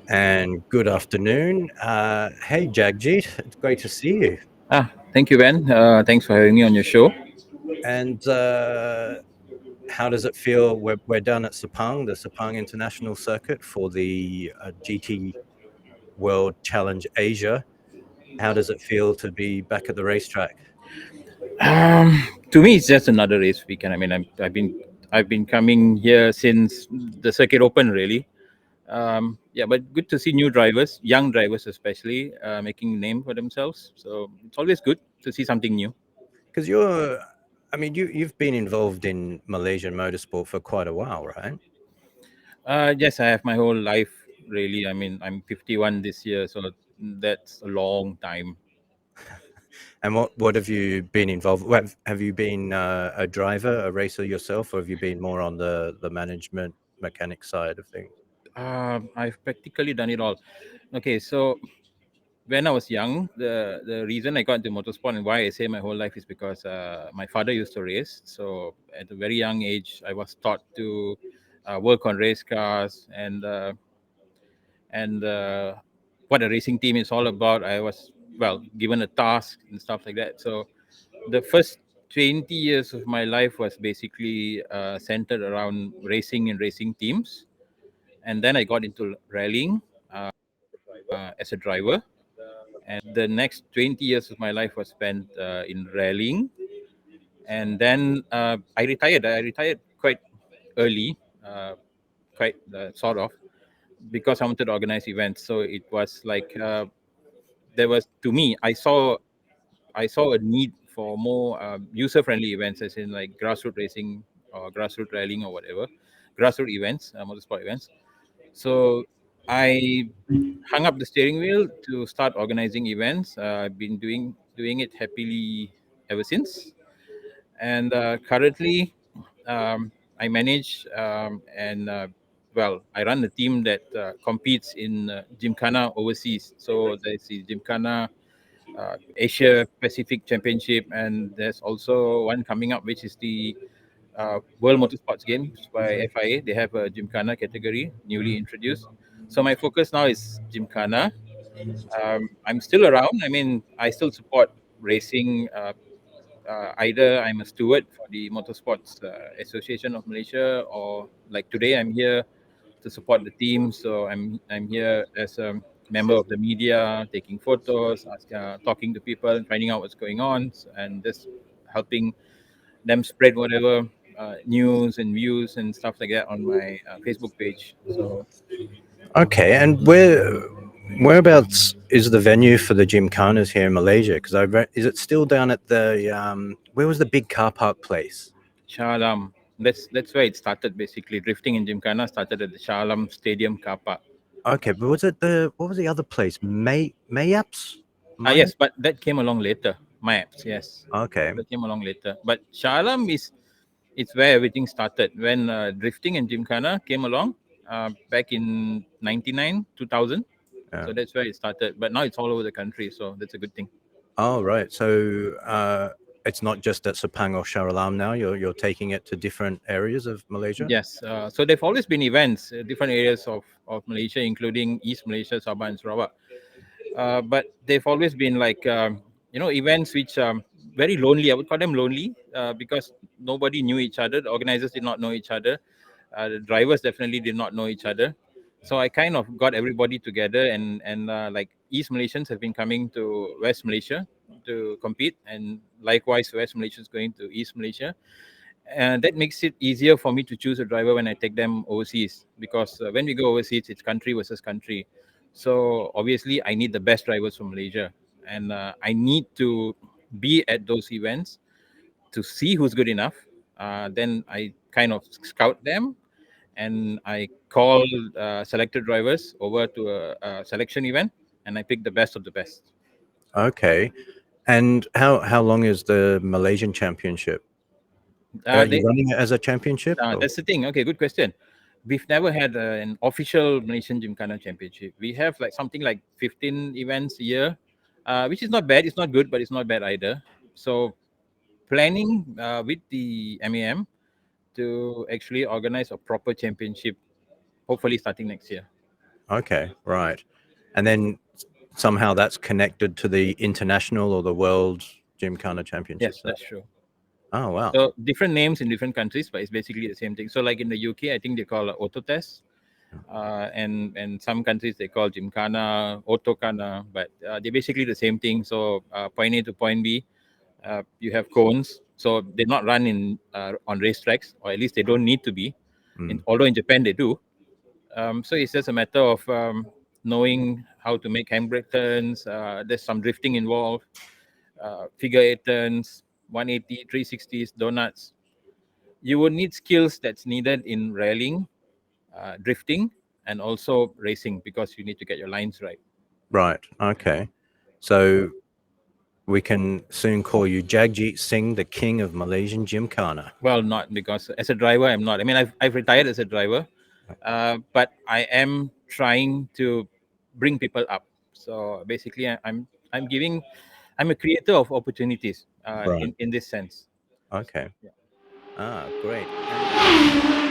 And good afternoon. Hey, Jagjeet, it's great to see you. Thank you, Ben. Thanks for having me on your show. And how does it feel? We're down at Sepang, the Sepang International Circuit for the GT World Challenge Asia. How does it feel to be back at the racetrack? To me, it's just another race weekend. I mean, I've been coming here since the circuit opened, really. Yeah, but good to see new drivers, young drivers especially, making a name for themselves. So it's always good to see something new. Because I mean, you've been involved in Malaysian motorsport for quite a while, right? Yes, I have my whole life, really. I mean, I'm 51 this year, so that's a long time. And what have you been involved? Have you been a driver, a racer yourself, or have you been more on the management mechanic side of things? I've practically done it all. Okay, so when I was young, the reason I got into motorsport and why I say my whole life is because my father used to race. So at a very young age, I was taught to work on race cars and what a racing team is all about. I was given a task and stuff like that. So the first 20 years of my life was basically centered around racing and racing teams, and then I got into rallying as a driver, and the next 20 years of my life was spent in rallying. And then I retired quite early, quite sort of, because I wanted to organize events. So it was like there was, to me, I saw a need for more user-friendly events, as in like grassroots racing or grassroots rallying or whatever, grassroots events, motorsport events. So I hung up the steering wheel to start organizing events. I've been doing it happily ever since, and currently I manage and I run a team that competes in Gymkhana overseas. So there's the Gymkhana Asia Pacific Championship, and there's also one coming up, which is the World Motorsports Games by FIA. They have a Gymkhana category newly introduced. So my focus now is Gymkhana. I'm still around. I mean, I still support racing. Either I'm a steward for the Motorsports Association of Malaysia, or like today, I'm here to support the team. So I'm here as a member of the media, taking photos, talking to people, and finding out what's going on, and just helping them spread whatever news and views and stuff like that on my Facebook page. So Okay, and whereabouts is the venue for the Gymkhanas here in Malaysia? Because is it still down at the where was the big car park place? Shah Alam, that's where it started. Basically, drifting in Gymkhana started at the Shah Alam Stadium car park. Okay, but was it the what was the other place? Mayaps? Maya? Yes, but that came along later. Maps, yes, Okay. that came along later. But Shah Alam is it's where everything started when drifting and Gymkhana came along back in 99, 2000. Yeah. So that's where it started. But now it's all over the country, so that's a good thing. Oh, right. So it's not just at Sepang or Shah Alam now. You're taking it to different areas of Malaysia. Yes. So there've always been events, different areas of Malaysia, including East Malaysia, Sabah, and Sarawak. But they've always been like events which very lonely. I would call them lonely because nobody knew each other. The organizers did not know each other. The drivers definitely did not know each other. So I kind of got everybody together, and like East Malaysians have been coming to West Malaysia to compete, and likewise West Malaysians going to East Malaysia, and that makes it easier for me to choose a driver when I take them overseas, because when we go overseas, it's country versus country. So obviously I need the best drivers from Malaysia, and I need to be at those events to see who's good enough. Then I kind of scout them, and I call selected drivers over to a selection event, and I pick the best of the best. Okay. And how long is the Malaysian Championship? Are you They running it as a championship? Or? That's the thing. Okay, good question. We've never had an official Malaysian Gymkhana Championship. We have like something like 15 events a year, which is not bad. It's not good, but it's not bad either. So planning with the MAM to actually organize a proper championship, hopefully starting next year. Okay, right. And then somehow that's connected to the international or the world Gymkhana Yes, championships. that's true. Oh, wow. So different names in different countries, but it's basically the same thing. So like in the UK, I think they call it auto test, and some countries they call Gymkhana, Autokana, but they're basically the same thing. So point A to point B, you have cones. So they're not run in on racetracks, or at least they don't need to be. Although in Japan they do. So it's just a matter of knowing how to make handbrake turns. There's some drifting involved, figure eight turns, 180, 360s, donuts. You would need skills that's needed in rallying, drifting, and also racing because you need to get your lines right. Right. Okay. So we can soon call you Jagjeet Singh, the king of Malaysian Gymkhana. Well, not because as a driver, I'm not. I mean, I've retired as a driver, but I am trying to bring people up. So basically, I'm giving, I'm a creator of opportunities Right. in this sense. Okay. Yeah. Ah, great. And